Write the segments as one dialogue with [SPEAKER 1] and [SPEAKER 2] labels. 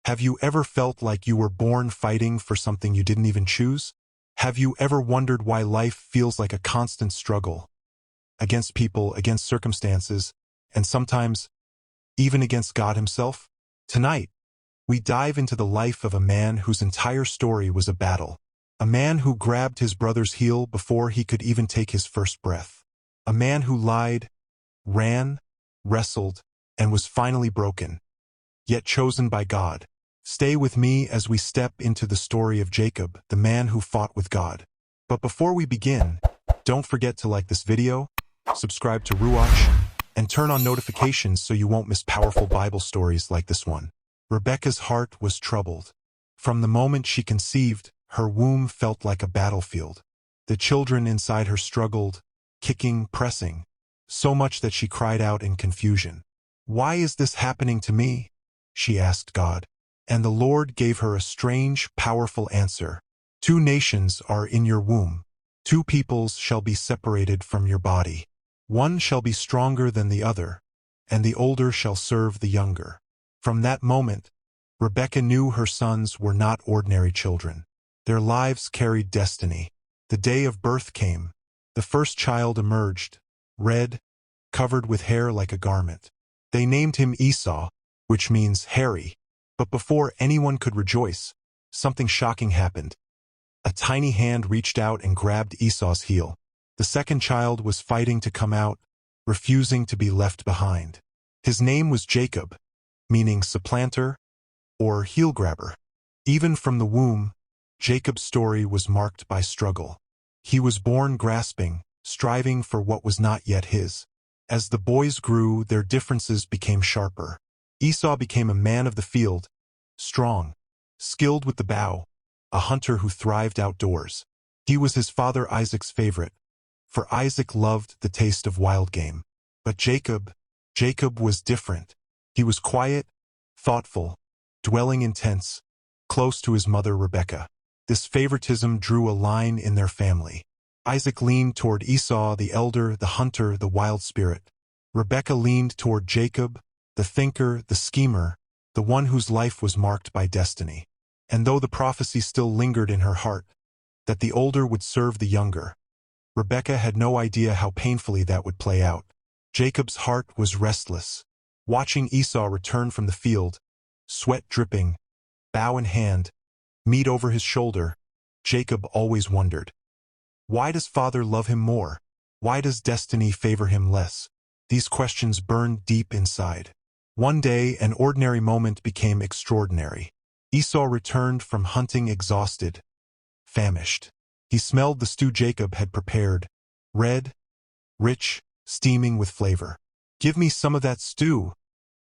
[SPEAKER 1] Have you ever felt like you were born fighting for something you didn't even choose? Have you ever wondered why life feels like a constant struggle? Against people, against circumstances, and sometimes even against God himself? Tonight, we dive into the life of a man whose entire story was a battle. A man who grabbed his brother's heel before he could even take his first breath. A man who lied, ran, wrestled, and was finally broken, yet chosen by God. Stay with me as we step into the story of Jacob, the man who fought with God. But before we begin, don't forget to like this video, subscribe to Ruach, and turn on notifications so you won't miss powerful Bible stories like this one. Rebekah's heart was troubled. From the moment she conceived, her womb felt like a battlefield. The children inside her struggled, kicking, pressing, so much that she cried out in confusion. "Why is this happening to me?" she asked God. And the Lord gave her a strange, powerful answer. "Two nations are in your womb. Two peoples shall be separated from your body. One shall be stronger than the other, and the older shall serve the younger." From that moment, Rebekah knew her sons were not ordinary children. Their lives carried destiny. The day of birth came. The first child emerged, red, covered with hair like a garment. They named him Esau, which means hairy. But before anyone could rejoice, something shocking happened. A tiny hand reached out and grabbed Esau's heel. The second child was fighting to come out, refusing to be left behind. His name was Jacob, meaning supplanter or heel grabber. Even from the womb, Jacob's story was marked by struggle. He was born grasping, striving for what was not yet his. As the boys grew, their differences became sharper. Esau became a man of the field, strong, skilled with the bow, a hunter who thrived outdoors. He was his father Isaac's favorite, for Isaac loved the taste of wild game. But Jacob was different. He was quiet, thoughtful, dwelling in tents, close to his mother Rebekah. This favoritism drew a line in their family. Isaac leaned toward Esau, the elder, the hunter, the wild spirit. Rebekah leaned toward Jacob, the thinker, the schemer, the one whose life was marked by destiny. And though the prophecy still lingered in her heart, that the older would serve the younger, Rebekah had no idea how painfully that would play out. Jacob's heart was restless. Watching Esau return from the field, sweat dripping, bow in hand, meat over his shoulder, Jacob always wondered, why does father love him more? Why does destiny favor him less? These questions burned deep inside. One day, an ordinary moment became extraordinary. Esau returned from hunting exhausted, famished. He smelled the stew Jacob had prepared, red, rich, steaming with flavor. "Give me some of that stew,"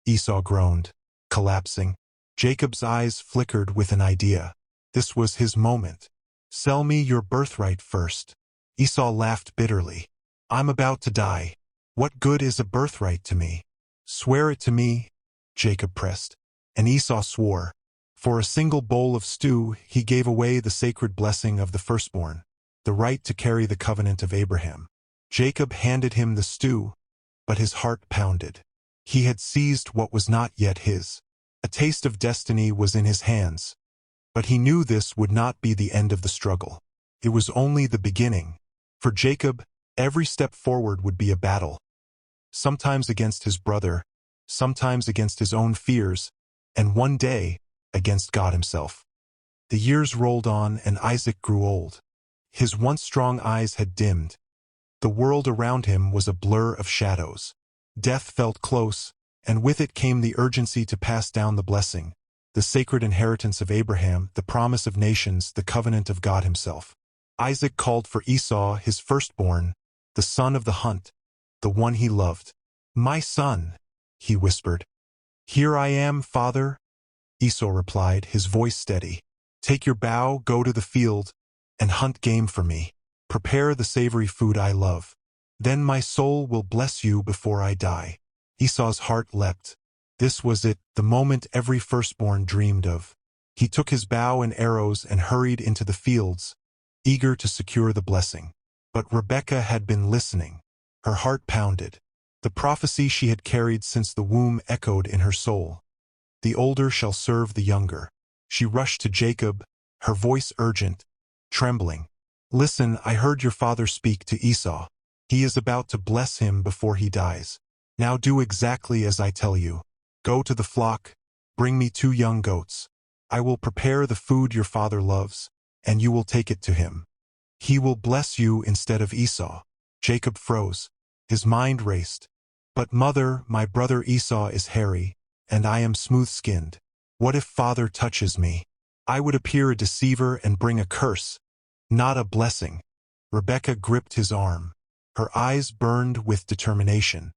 [SPEAKER 1] Esau groaned, collapsing. Jacob's eyes flickered with an idea. This was his moment. "Sell me your birthright first." Esau laughed bitterly. "I'm about to die. What good is a birthright to me?" "Swear it to me," Jacob pressed. And Esau swore. For a single bowl of stew, he gave away the sacred blessing of the firstborn, the right to carry the covenant of Abraham. Jacob handed him the stew, but his heart pounded. He had seized what was not yet his. A taste of destiny was in his hands, but he knew this would not be the end of the struggle. It was only the beginning. For Jacob, every step forward would be a battle. Sometimes against his brother, sometimes against his own fears, and one day, against God himself. The years rolled on and Isaac grew old. His once strong eyes had dimmed. The world around him was a blur of shadows. Death felt close, and with it came the urgency to pass down the blessing, the sacred inheritance of Abraham, the promise of nations, the covenant of God himself. Isaac called for Esau, his firstborn, the son of the hunt, the one he loved. "My son," he whispered. "Here I am, father," Esau replied, his voice steady. "Take your bow, go to the field, and hunt game for me. Prepare the savory food I love. Then my soul will bless you before I die." Esau's heart leapt. This was it, the moment every firstborn dreamed of. He took his bow and arrows and hurried into the fields, eager to secure the blessing. But Rebekah had been listening. Her heart pounded. The prophecy she had carried since the womb echoed in her soul. The older shall serve the younger. She rushed to Jacob, her voice urgent, trembling. Listen, I heard your father speak to Esau. He is about to bless him before he dies. Now do exactly as I tell you. Go to the flock, bring me 2 young goats. I will prepare the food your father loves, and you will take it to him. He will bless you instead of Esau. Jacob froze. His mind raced. But mother, my brother Esau is hairy, and I am smooth-skinned. What if father touches me? I would appear a deceiver and bring a curse, not a blessing. Rebekah gripped his arm. Her eyes burned with determination.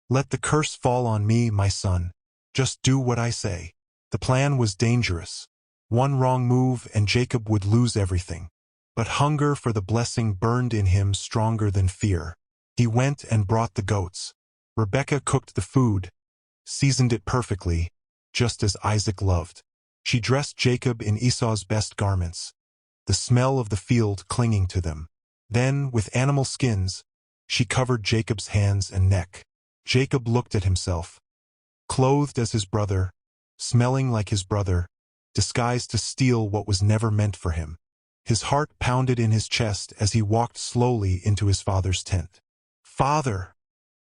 [SPEAKER 1] Let the curse fall on me, my son. Just do what I say. The plan was dangerous. One wrong move and Jacob would lose everything. But hunger for the blessing burned in him stronger than fear. He went and brought the goats. Rebekah cooked the food, seasoned it perfectly, just as Isaac loved. She dressed Jacob in Esau's best garments, the smell of the field clinging to them. Then, with animal skins, she covered Jacob's hands and neck. Jacob looked at himself, clothed as his brother, smelling like his brother, disguised to steal what was never meant for him. His heart pounded in his chest as he walked slowly into his father's tent. "Father!"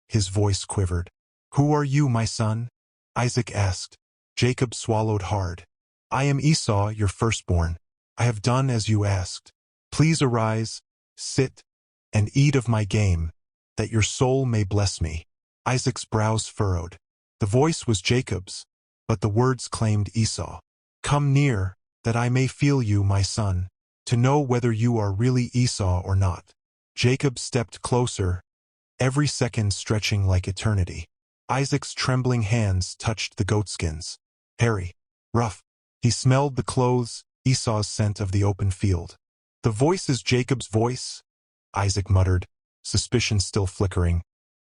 [SPEAKER 1] His voice quivered. "Who are you, my son?" Isaac asked. Jacob swallowed hard. "I am Esau, your firstborn. I have done as you asked. Please arise, sit, and eat of my game, that your soul may bless me." Isaac's brows furrowed. The voice was Jacob's, but the words claimed Esau. "Come near, that I may feel you, my son, to know whether you are really Esau or not." Jacob stepped closer, every second stretching like eternity. Isaac's trembling hands touched the goatskins. Hairy, rough. He smelled the clothes, Esau's scent of the open field. "The voice is Jacob's voice," Isaac muttered, suspicion still flickering.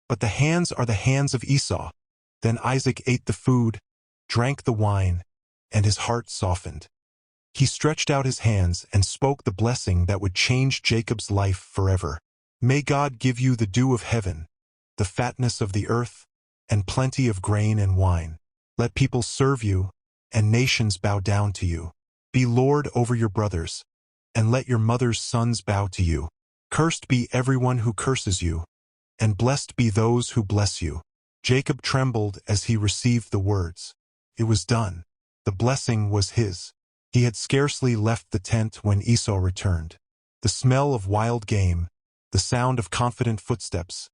[SPEAKER 1] "But the hands are the hands of Esau." Then Isaac ate the food, drank the wine, and his heart softened. He stretched out his hands and spoke the blessing that would change Jacob's life forever. "May God give you the dew of heaven, the fatness of the earth, and plenty of grain and wine. Let people serve you, and nations bow down to you. Be lord over your brothers, and let your mother's sons bow to you. Cursed be everyone who curses you, and blessed be those who bless you." Jacob trembled as he received the words. It was done. The blessing was his. He had scarcely left the tent when Esau returned. The smell of wild game, the sound of confident footsteps.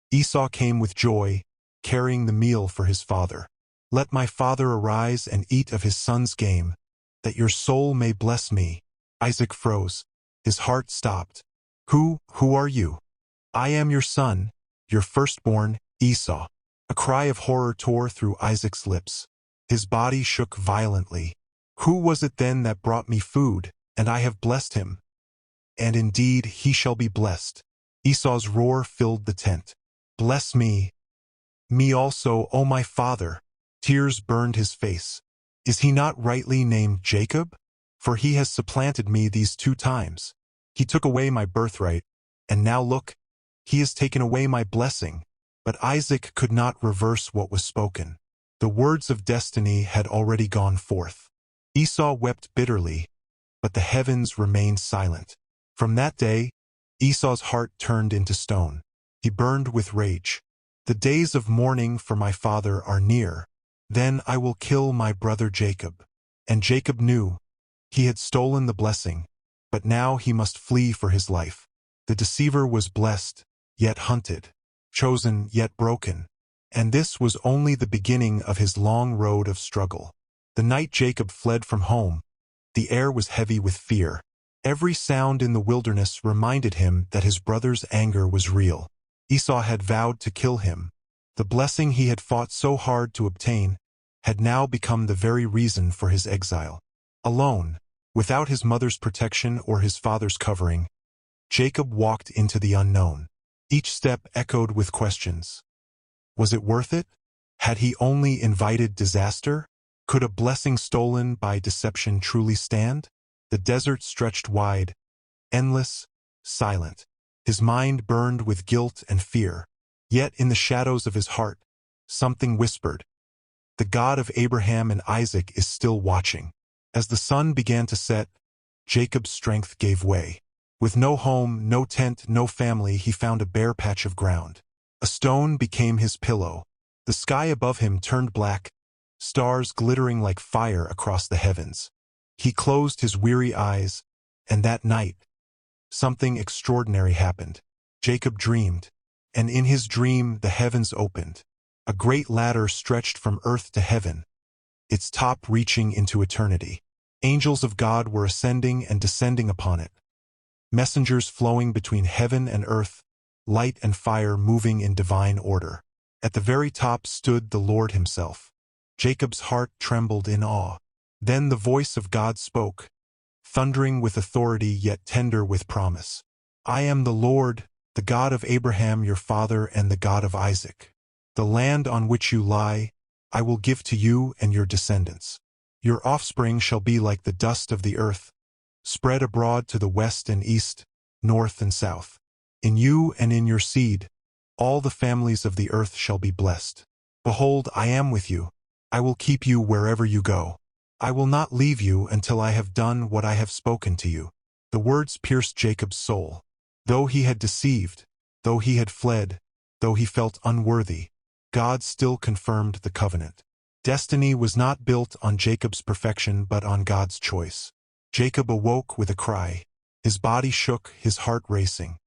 [SPEAKER 1] Esau came with joy, carrying the meal for his father. "Let my father arise and eat of his son's game, that your soul may bless me." Isaac froze. His heart stopped. Who are you?" "I am your son, your firstborn, Esau." A cry of horror tore through Isaac's lips. His body shook violently. "Who was it then that brought me food, and I have blessed him? And indeed he shall be blessed." Esau's roar filled the tent. "Bless me. Me also, O my father." Tears burned his face. "Is he not rightly named Jacob? For he has supplanted me these 2 times. He took away my birthright, and now look, he has taken away my blessing." But Isaac could not reverse what was spoken. The words of destiny had already gone forth. Esau wept bitterly, but the heavens remained silent. From that day, Esau's heart turned into stone. He burned with rage. "The days of mourning for my father are near. Then I will kill my brother Jacob." And Jacob knew. He had stolen the blessing, but now he must flee for his life. The deceiver was blessed, yet hunted, chosen yet broken. And this was only the beginning of his long road of struggle. The night Jacob fled from home, the air was heavy with fear. Every sound in the wilderness reminded him that his brother's anger was real. Esau had vowed to kill him. The blessing he had fought so hard to obtain had now become the very reason for his exile. Alone, without his mother's protection or his father's covering, Jacob walked into the unknown. Each step echoed with questions. Was it worth it? Had he only invited disaster? Could a blessing stolen by deception truly stand? The desert stretched wide, endless, silent. His mind burned with guilt and fear. Yet in the shadows of his heart, something whispered, the God of Abraham and Isaac is still watching. As the sun began to set, Jacob's strength gave way. With no home, no tent, no family, he found a bare patch of ground. A stone became his pillow. The sky above him turned black, stars glittering like fire across the heavens. He closed his weary eyes, and that night, something extraordinary happened. Jacob dreamed, and in his dream the heavens opened. A great ladder stretched from earth to heaven, its top reaching into eternity. Angels of God were ascending and descending upon it. Messengers flowing between heaven and earth, light and fire moving in divine order. At the very top stood the Lord himself. Jacob's heart trembled in awe. Then the voice of God spoke, thundering with authority yet tender with promise. I am the Lord, the God of Abraham your father and the God of Isaac. The land on which you lie, I will give to you and your descendants. Your offspring shall be like the dust of the earth, spread abroad to the west and east, north and south. In you and in your seed, all the families of the earth shall be blessed. Behold, I am with you. I will keep you wherever you go. I will not leave you until I have done what I have spoken to you. The words pierced Jacob's soul. Though he had deceived, though he had fled, though he felt unworthy, God still confirmed the covenant. Destiny was not built on Jacob's perfection but on God's choice. Jacob awoke with a cry. His body shook, his heart racing.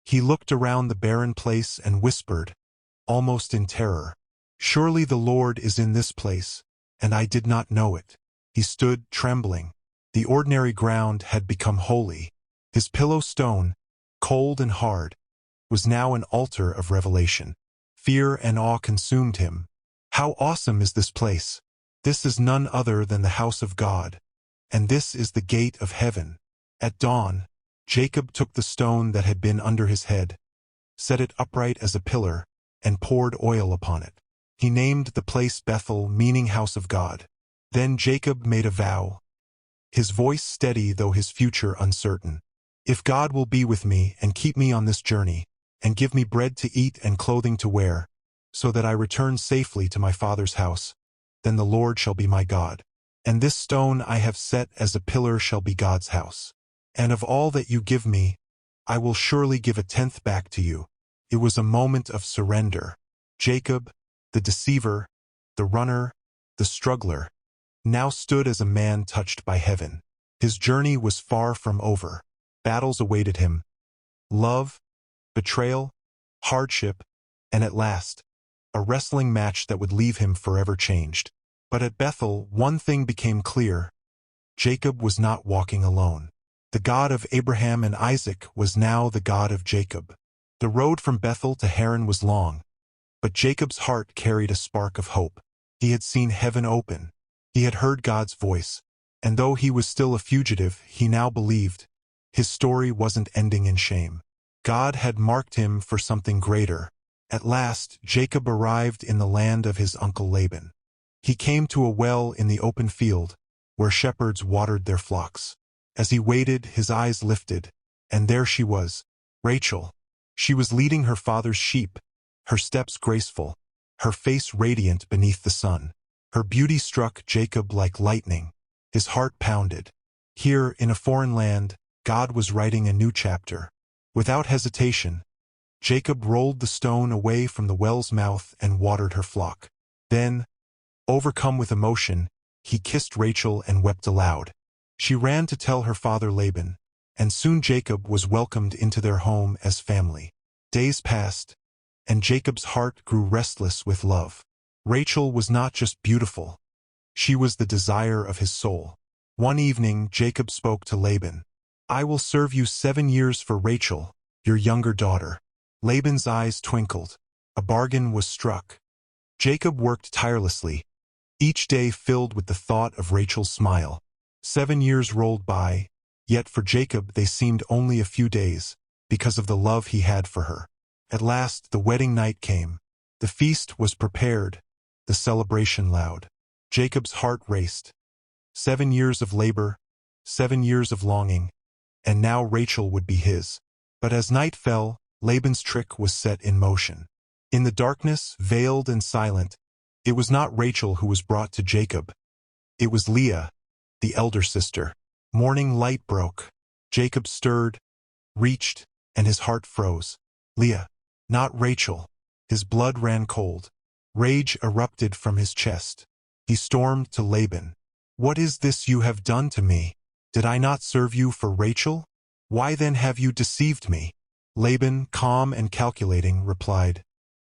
[SPEAKER 1] He looked around the barren place and whispered, almost in terror, "Surely the Lord is in this place, and I did not know it." He stood, trembling. The ordinary ground had become holy. His pillow stone, cold and hard, was now an altar of revelation. Fear and awe consumed him. How awesome is this place! This is none other than the house of God, and this is the gate of heaven. At dawn, Jacob took the stone that had been under his head, set it upright as a pillar, and poured oil upon it. He named the place Bethel, meaning house of God. Then Jacob made a vow, his voice steady though his future uncertain. If God will be with me and keep me on this journey, and give me bread to eat and clothing to wear, so that I return safely to my father's house, then the Lord shall be my God. And this stone I have set as a pillar shall be God's house. And of all that you give me, I will surely give a tenth back to you. It was a moment of surrender. Jacob, the deceiver, the runner, the struggler, now stood as a man touched by heaven. His journey was far from over. Battles awaited him. Love, betrayal, hardship, and at last, a wrestling match that would leave him forever changed. But at Bethel, one thing became clear. Jacob was not walking alone. The God of Abraham and Isaac was now the God of Jacob. The road from Bethel to Haran was long, but Jacob's heart carried a spark of hope. He had seen heaven open. He had heard God's voice, and though he was still a fugitive, he now believed his story wasn't ending in shame. God had marked him for something greater. At last, Jacob arrived in the land of his uncle Laban. He came to a well in the open field, where shepherds watered their flocks. As he waited, his eyes lifted, and there she was, Rachel. She was leading her father's sheep, her steps graceful, her face radiant beneath the sun. Her beauty struck Jacob like lightning. His heart pounded. Here, in a foreign land, God was writing a new chapter. Without hesitation, Jacob rolled the stone away from the well's mouth and watered her flock. Then, overcome with emotion, he kissed Rachel and wept aloud. She ran to tell her father Laban, and soon Jacob was welcomed into their home as family. Days passed, and Jacob's heart grew restless with love. Rachel was not just beautiful. She was the desire of his soul. One evening, Jacob spoke to Laban. "I will serve you 7 years for Rachel, your younger daughter." Laban's eyes twinkled. A bargain was struck. Jacob worked tirelessly, each day filled with the thought of Rachel's smile. 7 years rolled by, yet for Jacob they seemed only a few days, because of the love he had for her. At last the wedding night came. The feast was prepared, the celebration loud. Jacob's heart raced. 7 years of labor, 7 years of longing, and now Rachel would be his. But as night fell, Laban's trick was set in motion. In the darkness, veiled and silent, It was not Rachel who was brought to Jacob. It was Leah, the elder sister. Morning light broke. Jacob stirred, reached, and his heart froze. Leah, not Rachel. His blood ran cold. Rage erupted from his chest. He stormed to Laban. "What is this you have done to me? Did I not serve you for Rachel? Why then have you deceived me?" Laban, calm and calculating, replied,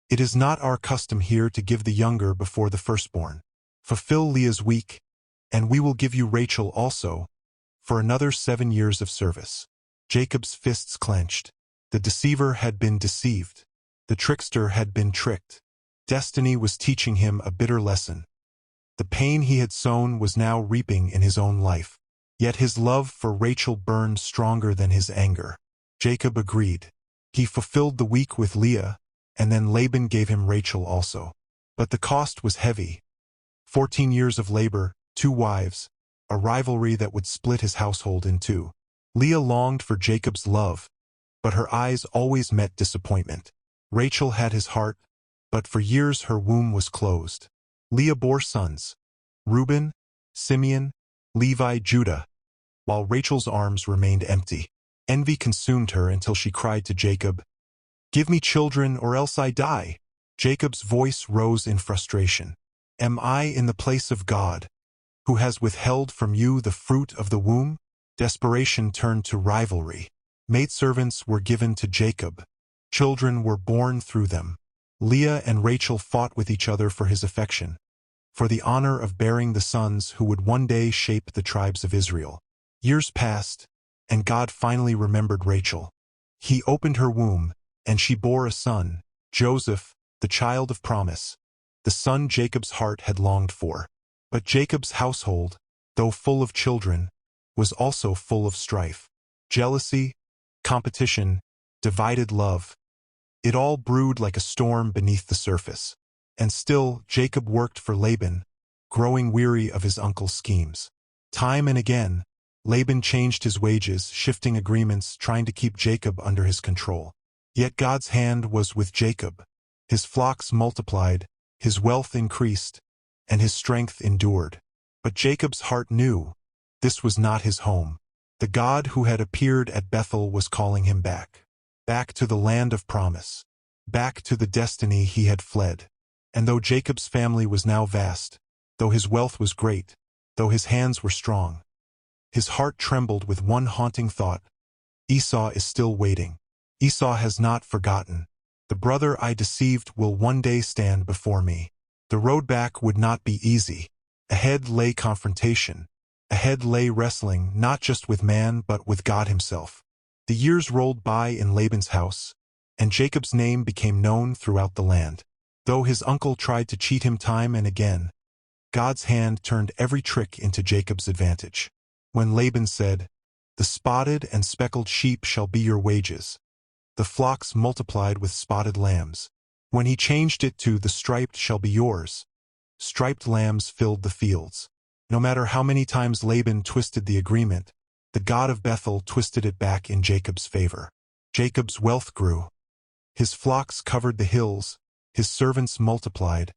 [SPEAKER 1] "It is not our custom here to give the younger before the firstborn. Fulfill Leah's week, and we will give you Rachel also, for another 7 years of service." Jacob's fists clenched. The deceiver had been deceived. The trickster had been tricked. Destiny was teaching him a bitter lesson. The pain he had sown was now reaping in his own life. Yet his love for Rachel burned stronger than his anger. Jacob agreed. He fulfilled the week with Leah, and then Laban gave him Rachel also. But the cost was heavy. 14 years of labor, 2 wives, a rivalry that would split his household in two. Leah longed for Jacob's love, but her eyes always met disappointment. Rachel had his heart, but for years her womb was closed. Leah bore sons, Reuben, Simeon, Levi, Judah, while Rachel's arms remained empty. Envy consumed her until she cried to Jacob, "Give me children or else I die." Jacob's voice rose in frustration. "Am I in the place of God, who has withheld from you the fruit of the womb?" Desperation turned to rivalry. Maidservants were given to Jacob. Children were born through them. Leah and Rachel fought with each other for his affection, for the honor of bearing the sons who would one day shape the tribes of Israel. Years passed, and God finally remembered Rachel. He opened her womb, and she bore a son, Joseph, the child of promise, the son Jacob's heart had longed for. But Jacob's household, though full of children, was also full of strife. Jealousy, competition, divided love. It all brewed like a storm beneath the surface. And still, Jacob worked for Laban, growing weary of his uncle's schemes. Time and again, Laban changed his wages, shifting agreements, trying to keep Jacob under his control. Yet God's hand was with Jacob. His flocks multiplied, his wealth increased, and his strength endured. But Jacob's heart knew this was not his home. The God who had appeared at Bethel was calling him back. Back to the land of promise. Back to the destiny he had fled. And though Jacob's family was now vast, though his wealth was great, though his hands were strong, his heart trembled with one haunting thought: Esau is still waiting. Esau has not forgotten. The brother I deceived will one day stand before me. The road back would not be easy. Ahead lay confrontation. Ahead lay wrestling not just with man but with God himself. The years rolled by in Laban's house, and Jacob's name became known throughout the land. Though his uncle tried to cheat him time and again, God's hand turned every trick into Jacob's advantage. When Laban said, "The spotted and speckled sheep shall be your wages," the flocks multiplied with spotted lambs. When he changed it to "the striped shall be yours," striped lambs filled the fields. No matter how many times Laban twisted the agreement, the God of Bethel twisted it back in Jacob's favor. Jacob's wealth grew. His flocks covered the hills, his servants multiplied,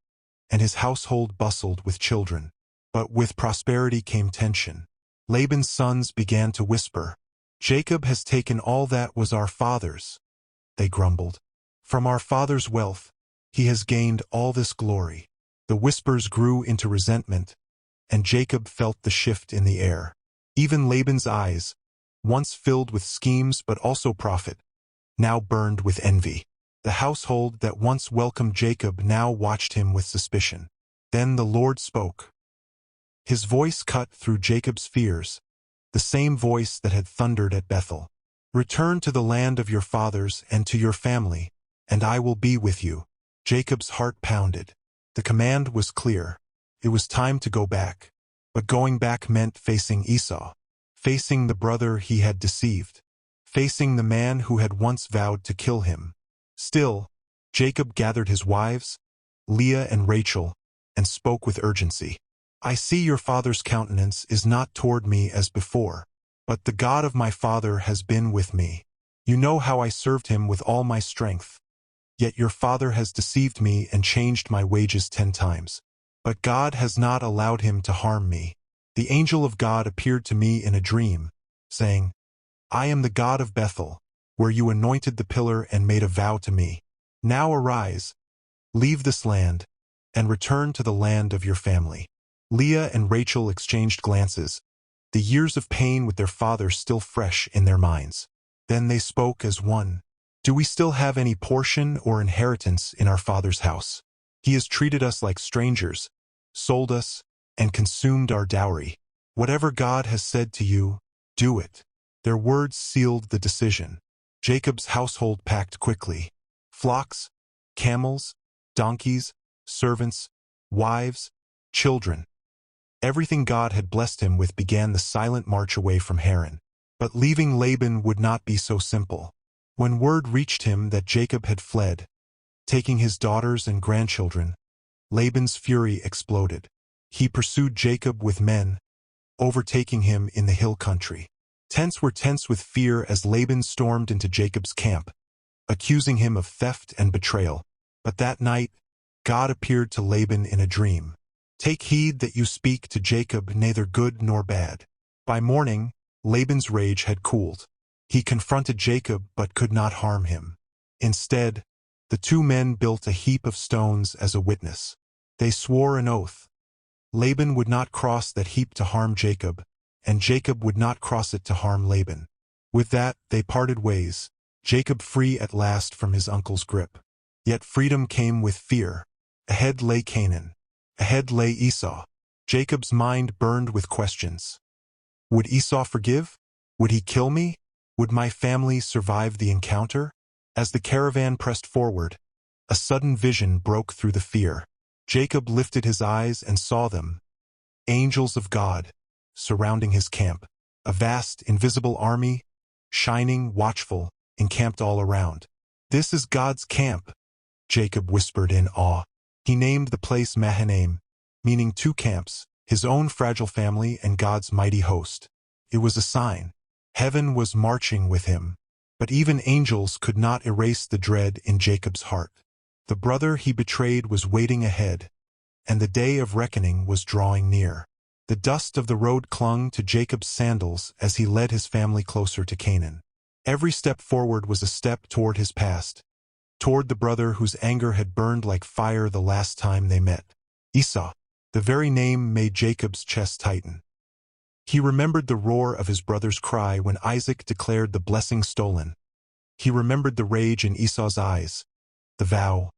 [SPEAKER 1] and his household bustled with children. But with prosperity came tension. Laban's sons began to whisper, "Jacob has taken all that was our father's," they grumbled. "From our father's wealth, he has gained all this glory." The whispers grew into resentment, and Jacob felt the shift in the air. Even Laban's eyes, once filled with schemes but also profit, now burned with envy. The household that once welcomed Jacob now watched him with suspicion. Then the Lord spoke. His voice cut through Jacob's fears, the same voice that had thundered at Bethel. "Return to the land of your fathers and to your family, and I will be with you." Jacob's heart pounded. The command was clear. It was time to go back. But going back meant facing Esau, facing the brother he had deceived, facing the man who had once vowed to kill him. Still, Jacob gathered his wives, Leah and Rachel, and spoke with urgency. "I see your father's countenance is not toward me as before, but the God of my father has been with me. You know how I served him with all my strength. Yet your father has deceived me and changed my wages 10 times. But God has not allowed him to harm me. The angel of God appeared to me in a dream, saying, I am the God of Bethel, where you anointed the pillar and made a vow to me. Now arise, leave this land, and return to the land of your family. Leah and Rachel exchanged glances, the years of pain with their father still fresh in their minds. Then they spoke as one. Do we still have any portion or inheritance in our father's house? He has treated us like strangers, sold us, and consumed our dowry. Whatever God has said to you, do it. Their words sealed the decision. Jacob's household packed quickly. Flocks, camels, donkeys, servants, wives, children. Everything God had blessed him with began the silent march away from Haran. But leaving Laban would not be so simple. When word reached him that Jacob had fled, taking his daughters and grandchildren, Laban's fury exploded. He pursued Jacob with men, overtaking him in the hill country. Tents were tense with fear as Laban stormed into Jacob's camp, accusing him of theft and betrayal. But that night, God appeared to Laban in a dream. Take heed that you speak to Jacob neither good nor bad. By morning, Laban's rage had cooled. He confronted Jacob but could not harm him. Instead, the two men built a heap of stones as a witness. They swore an oath. Laban would not cross that heap to harm Jacob, and Jacob would not cross it to harm Laban. With that, they parted ways, Jacob free at last from his uncle's grip. Yet freedom came with fear. Ahead lay Canaan. Ahead lay Esau. Jacob's mind burned with questions. Would Esau forgive? Would he kill me? Would my family survive the encounter? As the caravan pressed forward, a sudden vision broke through the fear. Jacob lifted his eyes and saw them, angels of God, surrounding his camp. A vast, invisible army, shining, watchful, encamped all around. This is God's camp, Jacob whispered in awe. He named the place Mahanaim, meaning two camps, his own fragile family and God's mighty host. It was a sign. Heaven was marching with him. But even angels could not erase the dread in Jacob's heart. The brother he betrayed was waiting ahead, and the day of reckoning was drawing near. The dust of the road clung to Jacob's sandals as he led his family closer to Canaan. Every step forward was a step toward his past, toward the brother whose anger had burned like fire the last time they met. Esau. The very name made Jacob's chest tighten. He remembered the roar of his brother's cry when Isaac declared the blessing stolen. He remembered the rage in Esau's eyes, the vow,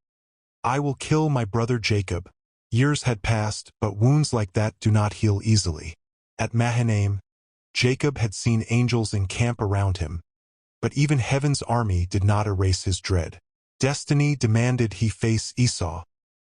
[SPEAKER 1] I will kill my brother Jacob. Years had passed, but wounds like that do not heal easily. At Mahanaim, Jacob had seen angels encamp around him, but even heaven's army did not erase his dread. Destiny demanded he face Esau,